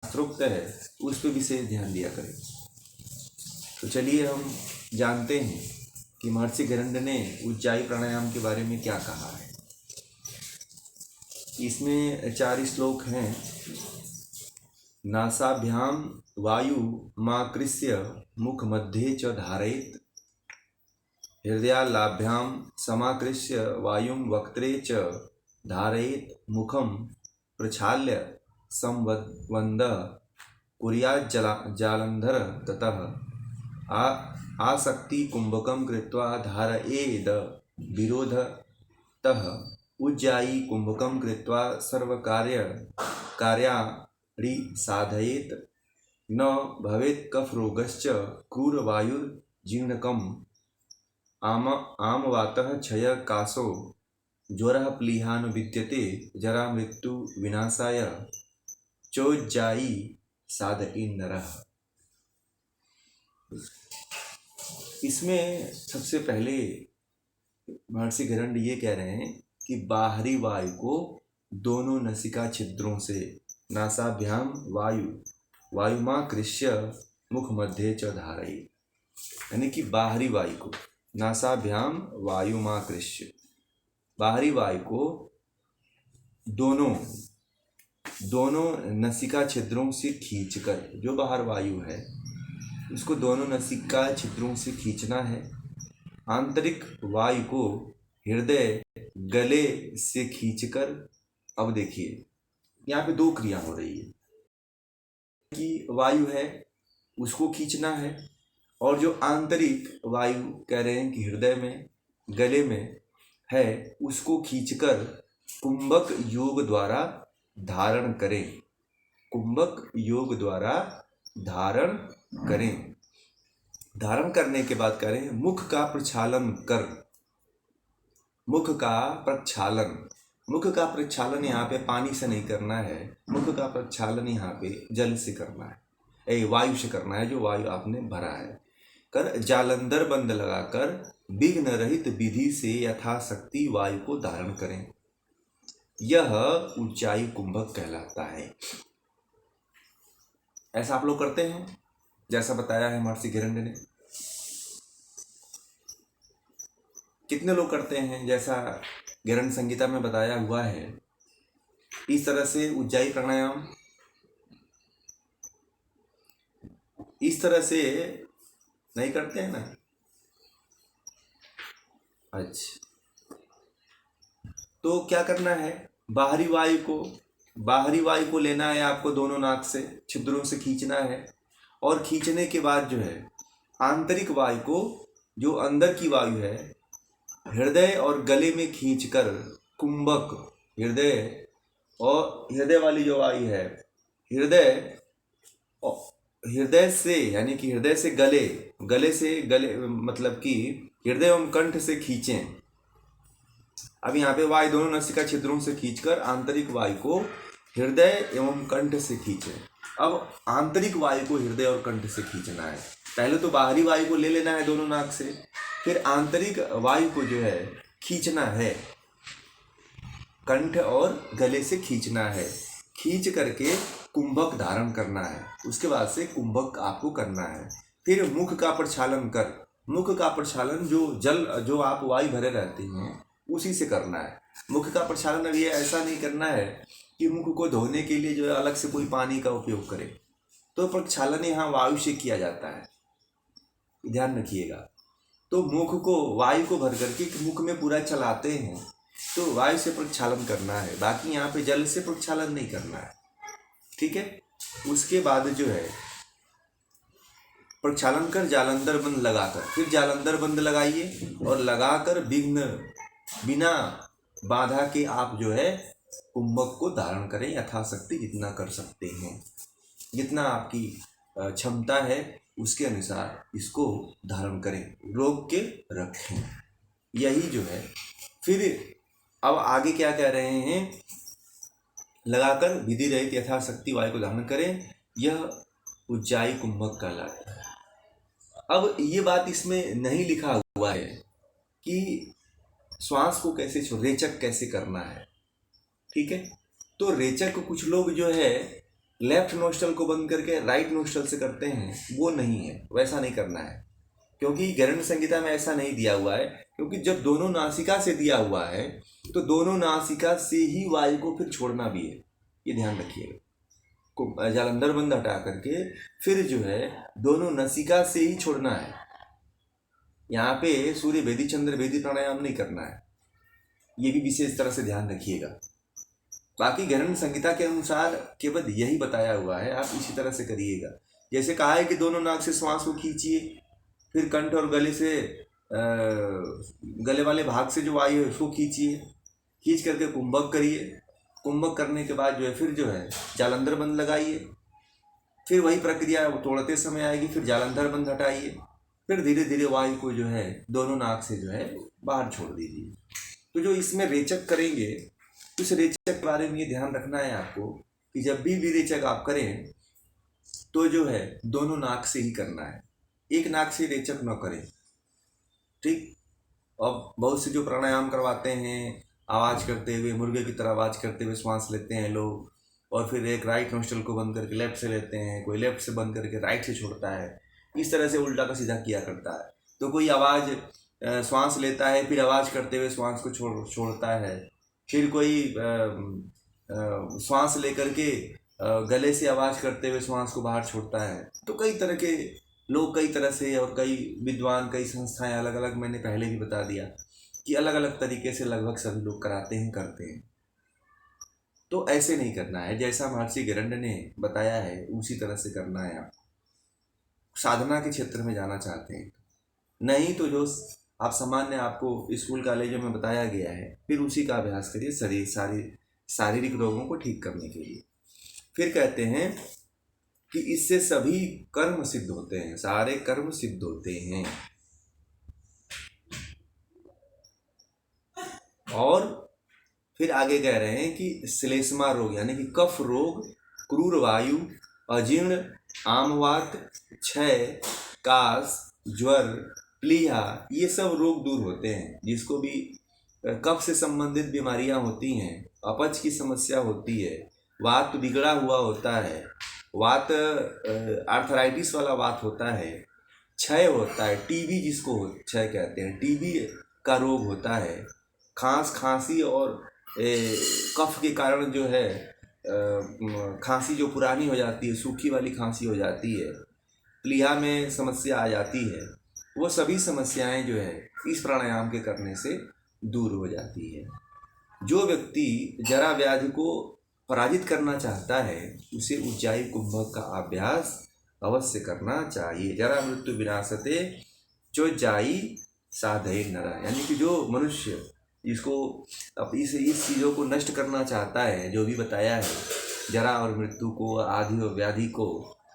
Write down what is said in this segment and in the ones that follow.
शास्त्रोक्त है उस पर विशेष ध्यान दिया करें। तो चलिए हम जानते हैं कि महर्षि गरुड़ ने उज्जाई प्राणायाम के बारे में क्या कहा है। इसमें 4 श्लोक हैं। नासाभ्याम वायु माकृष्य मुख मध्ये च धारयेत्, हृदयालाभ्याम समाकृष्य वायुं वक्त्रे च धारयेत्, मुखम प्रक्षाल्य संवन्दः कुर्यात् जालंधर ततः आसक्ति कुंभकं कृत्वा धारयेद विरोधतः, उज्जायी कुंभकं कृत्वा कार्याणि साधयेत्, न भवेत् कफरोगश्च क्रूरवायुर्जीर्णकम्, आमवातः क्षय काशो ज्वरः प्लीहान विद्यते, जरा मृत्यु विनाशाय चोज्जायी साधयेन् नरः। इसमें सबसे पहले महर्षि गरुड़ ये कह रहे हैं कि बाहरी वायु को दोनों नसिका छिद्रों से, नासाभ्याम वायुमाकृष्य मुख मध्ये च धारयेत्, यानी कि बाहरी वायु को नासाभ्याम वायुमाकृष्य, बाहरी वायु को दोनों नसिका छिद्रों से खींचकर, जो बाहर वायु है उसको दोनों नसिका छिद्रों से खींचना है। आंतरिक वायु को हृदय गले से खींचकर, अब देखिए यहाँ पे 2 क्रिया हो रही है कि वायु है उसको खींचना है, और जो आंतरिक वायु कह रहे हैं कि हृदय में गले में है उसको खींचकर कुंभक योग द्वारा धारण करें, कुंभक योग द्वारा धारण करें। धारण करने के बाद करें मुख का प्रक्षालन कर, मुख का प्रक्षालन यहाँ पे पानी से नहीं करना है, मुख का प्रक्षालन यहाँ पे जल से करना है, वायु से करना है, जो वायु आपने भरा है। कर जालंधर बंद लगाकर विघ्न रहित विधि से यथाशक्ति वायु को धारण करें, यह उज्जाई कुंभक कहलाता है। ऐसा आप लोग करते हैं जैसा बताया है महर्षि गरुड़ ने? कितने लोग करते हैं जैसा गरुड़ संहिता में बताया हुआ है? इस तरह से उज्जाई प्राणायाम इस तरह से नहीं करते हैं ना? अच्छा, तो क्या करना है? बाहरी वायु को लेना है आपको, दोनों नाक से छिद्रों से खींचना है, और खींचने के बाद जो है आंतरिक वायु को, जो अंदर की वायु है, हृदय और गले में खींचकर कुंभक, हृदय वाली जो वायु है, हृदय से यानी कि हृदय से गले मतलब कि हृदय एवं कंठ से खींचें। अब यहाँ पे वायु दोनों नसिका छिद्रों से खींचकर आंतरिक वायु को हृदय एवं कंठ से खींचें। अब आंतरिक वायु को हृदय और कंठ से खींचना है। पहले तो बाहरी वायु को ले लेना है दोनों नाक से, फिर आंतरिक वायु को जो है खींचना है, कंठ और गले से खींचना है। खींच करके कुंभक धारण करना है। उसके बाद से कुंभक आपको करना है। फिर मुख का प्रक्षालन कर, मुख का प्रक्षालन जो आप वायु भरे रहते हैं उसी से करना है। मुख का प्रक्षालन अब ये ऐसा नहीं करना है कि मुख को धोने के लिए जो है अलग से कोई पानी का उपयोग करे, तो प्रक्षालन यहाँ वायु से किया जाता है, ध्यान रखिएगा। तो मुख को वायु को भर करके मुख में पूरा चलाते हैं, तो वायु से प्रक्षालन करना है, बाकी यहाँ पे जल से प्रक्षालन नहीं करना है, ठीक है। उसके बाद जो है प्रक्षालन कर जालंधर बंद लगाकर, फिर जालंधर बंद लगाइए और लगाकर बिना बाधा के आप जो है कुंभक को धारण करें। यथाशक्ति जितना कर सकते हैं, जितना आपकी क्षमता है उसके अनुसार इसको धारण करें, रोक के रखें, यही जो है। फिर अब आगे क्या कह रहे हैं? लगाकर विधि रहित यथाशक्ति वायु को धारण करें, यह उज्जाई कुंभक कहलाता है। अब ये बात इसमें नहीं लिखा हुआ है कि श्वास को कैसे रेचक कैसे करना है, ठीक है। तो रेचक कुछ लोग जो है लेफ्ट नोस्ट्रल को बंद करके राइट नोस्ट्रल से करते हैं, वो नहीं है, वैसा नहीं करना है। क्योंकि गैरंड संहिता में ऐसा नहीं दिया हुआ है, क्योंकि जब दोनों नासिका से दिया हुआ है तो दोनों नासिका से ही वायु को फिर छोड़ना भी है, ये ध्यान रखिएगा। जालंधर बंद हटा करके फिर जो है दोनों नासिका से ही छोड़ना है। यहाँ पे सूर्य भेदी चंद्र भेदी प्राणायाम नहीं करना है, ये भी विशेष तरह से ध्यान रखिएगा। बाकी गैरंड संहिता के अनुसार केवल यही बताया हुआ है, आप इसी तरह से करिएगा। जैसे कहा है कि दोनों नाक से श्वास को खींचिए, फिर कंठ और गले से गले वाले भाग से जो वायु है उसको खींचिए, खींच करके कुंभक करिए। कुंभक करने के बाद जो है फिर जो है जालंधर बंद लगाइए, फिर वही प्रक्रिया तोड़ते समय आएगी, फिर जालंधर बंद हटाइए, फिर धीरे धीरे वायु को जो है दोनों नाक से जो है बाहर छोड़ दीजिए। तो जो इसमें रेचक करेंगे, उस रेचक के बारे में ये ध्यान रखना है आपको कि जब भी रेचक आप करें तो जो है दोनों नाक से ही करना है, एक नाक से रेचक न करें, ठीक। अब बहुत से जो प्राणायाम करवाते हैं आवाज़ करते हुए, मुर्गे की तरह आवाज़ करते हुए श्वास लेते हैं लोग, और फिर एक राइट नोस्ट्रल को बंद करके लेफ्ट से लेते हैं, कोई लेफ्ट से बंद करके राइट से छोड़ता है, इस तरह से उल्टा का सीधा किया करता है। तो कोई आवाज़ श्वास लेता है फिर आवाज़ करते हुए श्वास को छोड़ता है, फिर कोई श्वास लेकर के गले से आवाज़ करते हुए श्वास को बाहर छोड़ता है। तो कई तरह के लोग कई तरह से, और कई विद्वान, कई संस्थाएं अलग अलग, मैंने पहले भी बता दिया कि अलग अलग तरीके से लगभग सभी लोग कराते हैं, करते हैं। तो ऐसे नहीं करना है, जैसा महर्षि गिरंड ने बताया है उसी तरह से करना है। आप साधना के क्षेत्र में जाना चाहते हैं, नहीं तो जो आप सामान्य आपको स्कूल कॉलेजों में बताया गया है फिर उसी का अभ्यास करिए शारीरिक रोगों को ठीक करने के लिए। फिर कहते हैं कि इससे सभी कर्म सिद्ध होते हैं, सारे कर्म सिद्ध होते हैं। और फिर आगे कह रहे हैं कि श्लेष्मा रोग यानी कि कफ रोग, क्रूर वायु, अजीर्ण, आमवात, क्षय, कास, ज्वर, प्लीहा, ये सब रोग दूर होते हैं। जिसको भी कफ से संबंधित बीमारियां होती हैं, अपच की समस्या होती है, वात बिगड़ा हुआ होता है, वात आर्थराइटिस वाला वात होता है, क्षय होता है, टीबी जिसको क्षय कहते हैं, टीबी का रोग होता है, खांसी और कफ के कारण जो है खांसी जो पुरानी हो जाती है, सूखी वाली खांसी हो जाती है, प्लीहा में समस्या आ जाती है, वो सभी समस्याएं जो है इस प्राणायाम के करने से दूर हो जाती है। जो व्यक्ति जरा व्याधि को पराजित करना चाहता है उसे उज्जाई कुंभक का अभ्यास अवश्य करना चाहिए। जरा मृत्यु विनाशते चोज्जाई साधय नरा, यानी कि जो मनुष्य जिसको अब इस चीज़ों को नष्ट करना चाहता है, जो भी बताया है जरा और मृत्यु को, आदि और व्याधि को,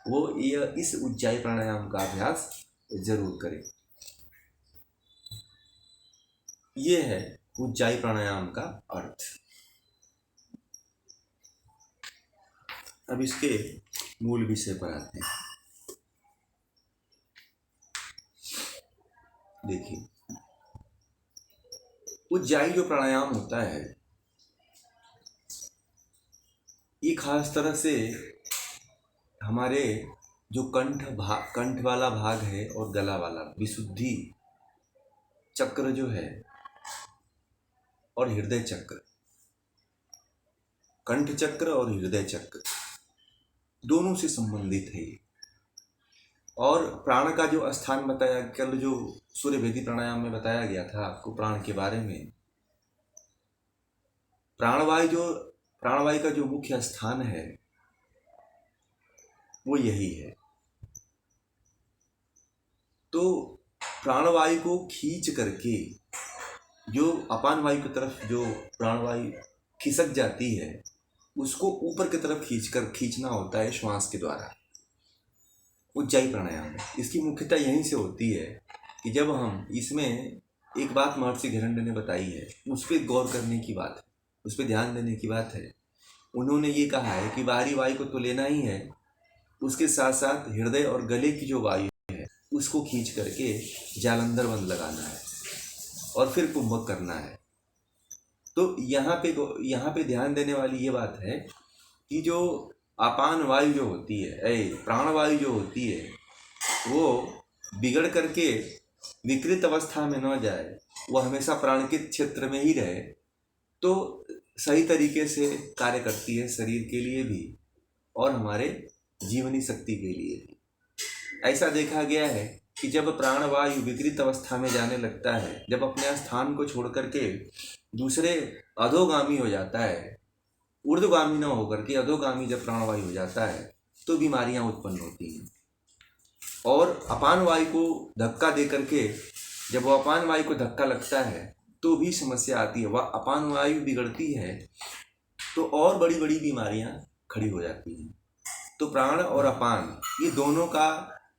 वो ये इस उज्जाई प्राणायाम का अभ्यास जरूर करें। ये है उज्जाई प्राणायाम का अर्थ। अब इसके मूल विषय पर आते हैं। देखिए, उज्जाई जो प्राणायाम होता है ये खास तरह से हमारे जो कंठ वाला भाग है और गला वाला विशुद्धि चक्र जो है और हृदय चक्र, कंठ चक्र और हृदय चक्र दोनों से संबंधित है। और प्राण का जो स्थान बताया, कल जो सूर्य भेदी प्राणायाम में बताया गया था आपको प्राण के बारे में, प्राणवायु का जो मुख्य स्थान है वो यही है। तो प्राणवायु को खींच करके जो अपान वायु की तरफ जो प्राणवायु खिसक जाती है उसको ऊपर की तरफ खींचना होता है श्वास के द्वारा। उज्जाई प्राणायाम इसकी मुख्यता यहीं से होती है कि जब हम इसमें एक बात महर्षि गिरंड ने बताई है, उस पर गौर करने की बात है, उस पर ध्यान देने की बात है। उन्होंने ये कहा है कि बाहरी वायु को तो लेना ही है, उसके साथ साथ हृदय और गले की जो वायु है उसको खींच करके जालंधर बंद लगाना है और फिर कुंभक करना है। तो यहाँ पे ध्यान देने वाली ये बात है कि जो अपान वायु जो होती है, प्राणवायु जो होती है, वो बिगड़ करके विकृत अवस्था में न जाए, वो हमेशा प्राणकित क्षेत्र में ही रहे, तो सही तरीके से कार्य करती है शरीर के लिए भी और हमारे जीवनी शक्ति के लिए भी। ऐसा देखा गया है कि जब प्राणवायु विकृत अवस्था में जाने लगता है, जब अपने स्थान को छोड़ करके दूसरे अधोगामी हो जाता है, ऊर्ध्वगामी न होकर के अधोगामी जब प्राणवायु हो जाता है, तो बीमारियां उत्पन्न होती हैं। और अपान वायु को धक्का दे करके जब वो अपान वायु को धक्का लगता है तो भी समस्या आती है। वह अपान वायु बिगड़ती है तो और बड़ी बड़ी बीमारियां खड़ी हो जाती हैं। तो प्राण और अपान ये दोनों का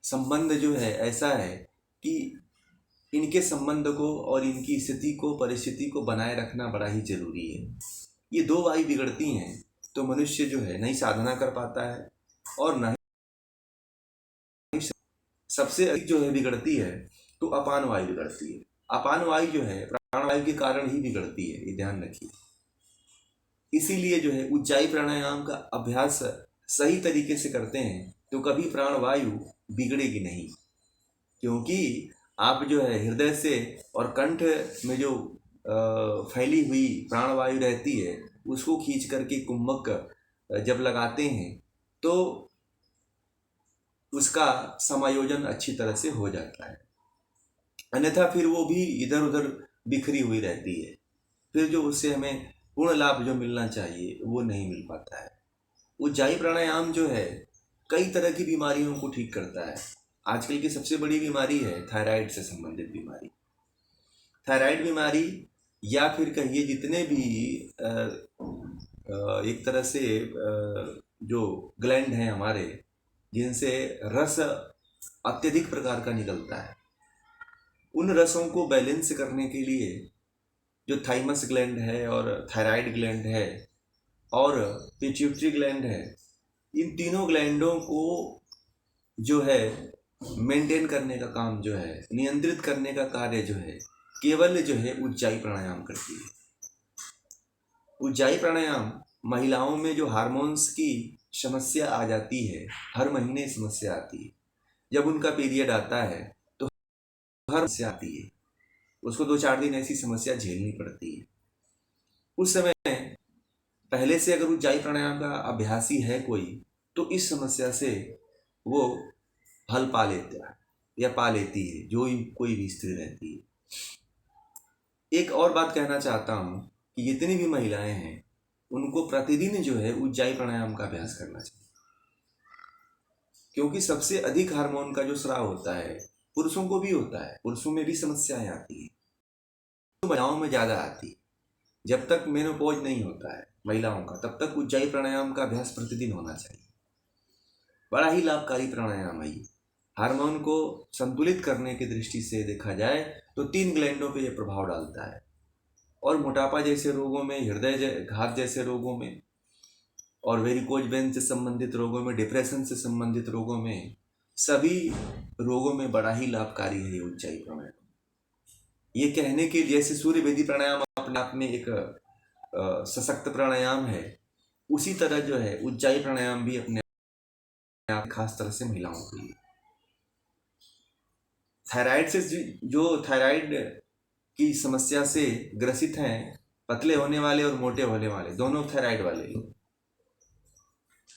संबंध जो है ऐसा है कि इनके संबंध को और इनकी स्थिति को, परिस्थिति को बनाए रखना बड़ा ही जरूरी है। ये दो वायु बिगड़ती हैं तो मनुष्य जो है नहीं साधना कर पाता है और न ही सबसे अधिक जो है बिगड़ती है तो अपान वायु बिगड़ती है। अपान वायु जो है प्राणवायु के कारण ही बिगड़ती है, ये ध्यान रखिए। इसीलिए जो है उज्जाई प्राणायाम का अभ्यास सही तरीके से करते हैं तो कभी प्राणवायु बिगड़ेगी नहीं, क्योंकि आप जो है हृदय से और कंठ में जो फैली हुई प्राणवायु रहती है उसको खींच करके कुंभक जब लगाते हैं तो उसका समायोजन अच्छी तरह से हो जाता है। अन्यथा फिर वो भी इधर उधर बिखरी हुई रहती है, फिर जो उससे हमें पूर्ण लाभ जो मिलना चाहिए वो नहीं मिल पाता है। उज्जाई प्राणायाम जो है कई तरह की बीमारियों को ठीक करता है। आजकल की सबसे बड़ी बीमारी है थायराइड से संबंधित बीमारी। थायराइड बीमारी या फिर कहिए जितने भी एक तरह से जो ग्लैंड हैं हमारे, जिनसे रस अत्यधिक प्रकार का निकलता है, उन रसों को बैलेंस करने के लिए जो थाइमस ग्लैंड है और थायराइड ग्लैंड है और पिट्यूटरी ग्लैंड है, इन तीनों ग्लैंडों को जो है मेंटेन करने का काम जो है, नियंत्रित करने का कार्य जो है, केवल जो है उज्जाई प्राणायाम करती है। उज्जाई प्राणायाम महिलाओं में जो हार्मोन्स की समस्या आ जाती है, हर महीने समस्या आती है, जब उनका पीरियड आता है तो हर समस्या आती है, उसको 2-4 दिन ऐसी समस्या झेलनी पड़ती है। उस समय पहले से अगर उज्जाई प्राणायाम का अभ्यासी है कोई तो इस समस्या से वो हल पा लेता है या पा लेती है, जो कोई भी स्त्री रहती है। एक और बात कहना चाहता हूँ कि जितनी भी महिलाएं हैं उनको प्रतिदिन जो है उज्जाई प्राणायाम का अभ्यास करना चाहिए, क्योंकि सबसे अधिक हार्मोन का जो स्राव होता है पुरुषों को भी होता है, पुरुषों में भी समस्याएं आती है, तो महिलाओं में ज़्यादा आती है। जब तक मेनोपॉज नहीं होता है महिलाओं का तब तक उज्जाई प्राणायाम का अभ्यास प्रतिदिन होना चाहिए। बड़ा ही लाभकारी प्राणायाम है। हार्मोन को संतुलित करने की दृष्टि से देखा जाए तो 3 ग्लैंडों पे यह प्रभाव डालता है, और मोटापा जैसे रोगों में, हृदय घात जैसे रोगों में और वेरिकोज वेन से संबंधित रोगों में, डिप्रेशन से संबंधित रोगों में, सभी रोगों में बड़ा ही लाभकारी है ये उज्जाई प्राणायाम। ये कहने के जैसे सूर्य वेदी प्राणायाम अपने आप में एक सशक्त प्राणायाम है, उसी तरह जो है उज्जाई प्राणायाम भी अपने आप खास तरह से महिलाओं के लिए। थायराइड से जो थायराइड की समस्या से ग्रसित हैं, पतले होने वाले और मोटे होने वाले, दोनों थायराइड वाले लोग,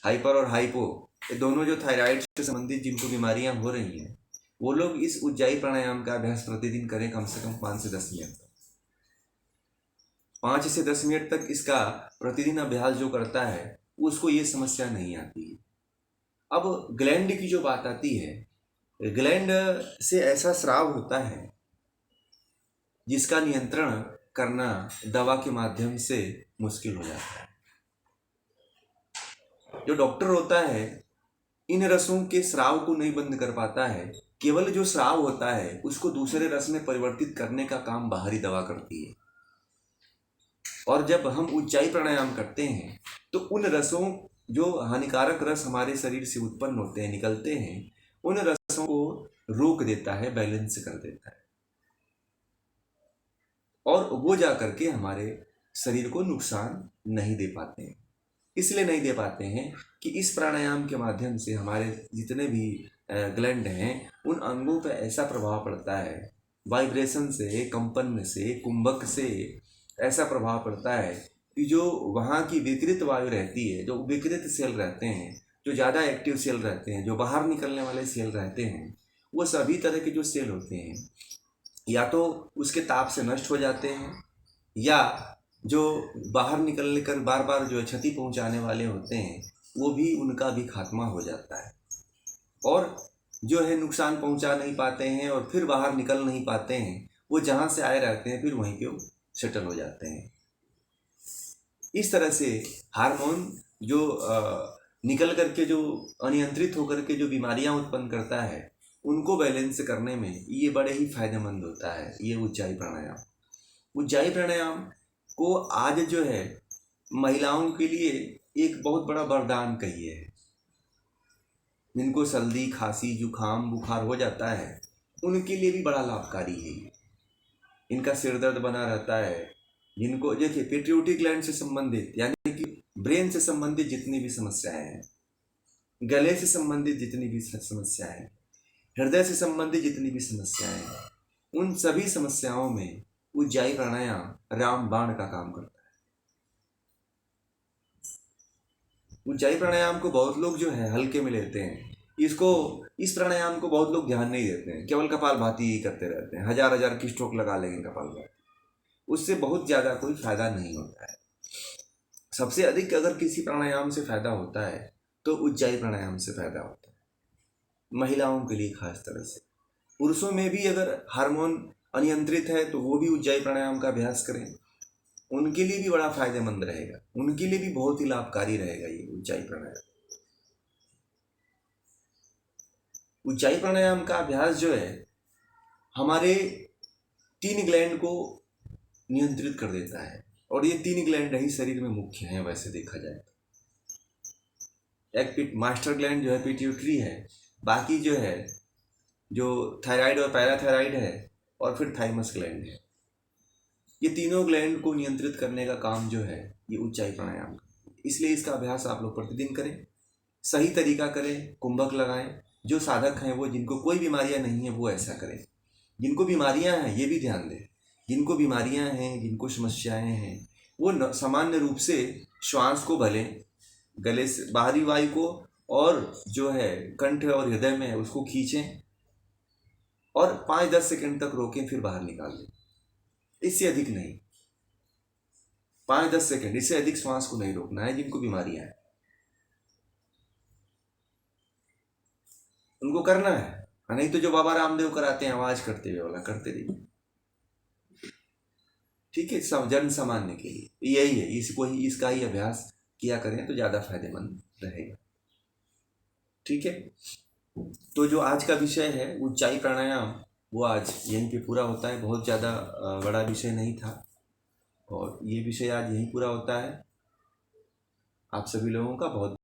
हाइपर और हाइपो, ये दोनों जो थायराइड से संबंधित जिनको बीमारियां हो रही हैं, वो लोग इस उज्जाई प्राणायाम का अभ्यास प्रतिदिन करें कम से कम 5 से 10 मिनट तक। 5 से 10 मिनट तक इसका प्रतिदिन अभ्यास जो करता है उसको ये समस्या नहीं आती है। अब ग्लैंड की जो बात आती है, ग्लैंड से ऐसा स्राव होता है जिसका नियंत्रण करना दवा के माध्यम से मुश्किल हो जाता है। जो डॉक्टर होता है इन रसों के स्राव को नहीं बंद कर पाता है, केवल जो स्राव होता है उसको दूसरे रस में परिवर्तित करने का काम बाहरी दवा करती है। और जब हम उज्जाई प्राणायाम करते हैं तो उन रसों, जो हानिकारक रस हमारे शरीर से उत्पन्न होते हैं, निकलते हैं, उन रसों को रोक देता है, बैलेंस कर देता है, और वो जा करके हमारे शरीर को नुकसान नहीं दे पाते हैं। इसलिए नहीं दे पाते हैं कि इस प्राणायाम के माध्यम से हमारे जितने भी ग्लैंड हैं उन अंगों पर ऐसा प्रभाव पड़ता है, वाइब्रेशन से, कंपन से, कुंभक से ऐसा प्रभाव पड़ता है कि जो वहाँ की विकृत वायु रहती है, जो विकृत सेल रहते हैं, जो ज़्यादा एक्टिव सेल रहते हैं, जो बाहर निकलने वाले सेल रहते हैं, वो सभी तरह के जो सेल होते हैं या तो उसके ताप से नष्ट हो जाते हैं, या जो बाहर निकलने कर बार बार जो क्षति पहुंचाने वाले होते हैं वो भी, उनका भी खात्मा हो जाता है, और जो है नुकसान पहुंचा नहीं पाते हैं और फिर बाहर निकल नहीं पाते हैं, वो जहाँ से आए रहते हैं फिर वहीं पे सेटल हो जाते हैं। इस तरह से हार्मोन जो निकल करके जो अनियंत्रित होकर के जो बीमारियां उत्पन्न करता है, उनको बैलेंस करने में ये बड़े ही फायदेमंद होता है, ये उज्जाई प्राणायाम। उज्जाई प्राणायाम को आज जो है महिलाओं के लिए एक बहुत बड़ा वरदान कहिए है। जिनको सर्दी, खांसी, जुखाम, बुखार हो जाता है, उनके लिए भी बड़ा लाभकारी है ये। इनका सिर दर्द बना रहता है, जिनको देखिए पिट्यूटरी ग्लैंड से संबंधित यानी कि ब्रेन से संबंधित जितनी भी समस्याएं हैं, गले से संबंधित जितनी भी समस्याएं हैं, हृदय से संबंधित जितनी भी समस्याएं हैं, उन सभी समस्याओं में उज्जाई प्राणायाम रामबाण का काम करता है। उज्जाई प्राणायाम को बहुत लोग जो है हल्के में लेते हैं, इस प्राणायाम को बहुत लोग ध्यान नहीं देते हैं, केवल कपालभाति ही करते रहते हैं, हजार की स्ट्रोक लगा लेंगे कपालभाति, उससे बहुत ज़्यादा कोई फायदा नहीं होता है। सबसे अधिक अगर किसी प्राणायाम से फायदा होता है तो उज्जाई प्राणायाम से फायदा होता है, महिलाओं के लिए खास तरह से। पुरुषों में भी अगर हार्मोन अनियंत्रित है तो वो भी उज्जाई प्राणायाम का अभ्यास करें, उनके लिए भी बड़ा फायदेमंद रहेगा, उनके लिए भी बहुत ही लाभकारी रहेगा ये उज्जाई प्राणायाम। उज्जाई प्राणायाम का अभ्यास जो है हमारे 3 ग्लैंड को नियंत्रित कर देता है, और ये 3 ग्लैंड ही शरीर में मुख्य हैं वैसे देखा जाए तो। एक मास्टर ग्लैंड जो है पिट्यूटरी है, बाकी जो है जो थायराइड और पैराथायराइड है, और फिर थाइमस ग्लैंड है। ये तीनों ग्लैंड को नियंत्रित करने का काम जो है ये उज्जाई प्राणायाम का। इसलिए इसका अभ्यास आप लोग प्रतिदिन करें, सही तरीका करें, कुंभक लगाएं। जो साधक हैं वो, जिनको कोई बीमारियां नहीं है वो ऐसा करें। जिनको बीमारियां हैं ये भी ध्यान दें, जिनको बीमारियां हैं, जिनको समस्याएं हैं, वो सामान्य रूप से श्वास को भलें, गले से बाहरी वायु को, और जो है कंठ और हृदय में है उसको खींचें और 5-10 सेकंड तक रोकें, फिर बाहर निकाल दें। इससे अधिक नहीं, 5-10 सेकंड, इससे अधिक श्वास को नहीं रोकना है। जिनको बीमारियां हैं उनको करना है, नहीं तो जो बाबा रामदेव कराते हैं आवाज करते हुए वाला करते रहिए, ठीक है। सब जन सामान्य के लिए यही है, इसका ही अभ्यास किया करें तो ज़्यादा फायदेमंद रहेगा, ठीक है। तो जो आज का विषय है उज्जाई प्राणायाम, वो आज यहीं पे पूरा होता है। बहुत ज़्यादा बड़ा विषय नहीं था, और ये विषय आज यहीं पूरा होता है। आप सभी लोगों का बहुत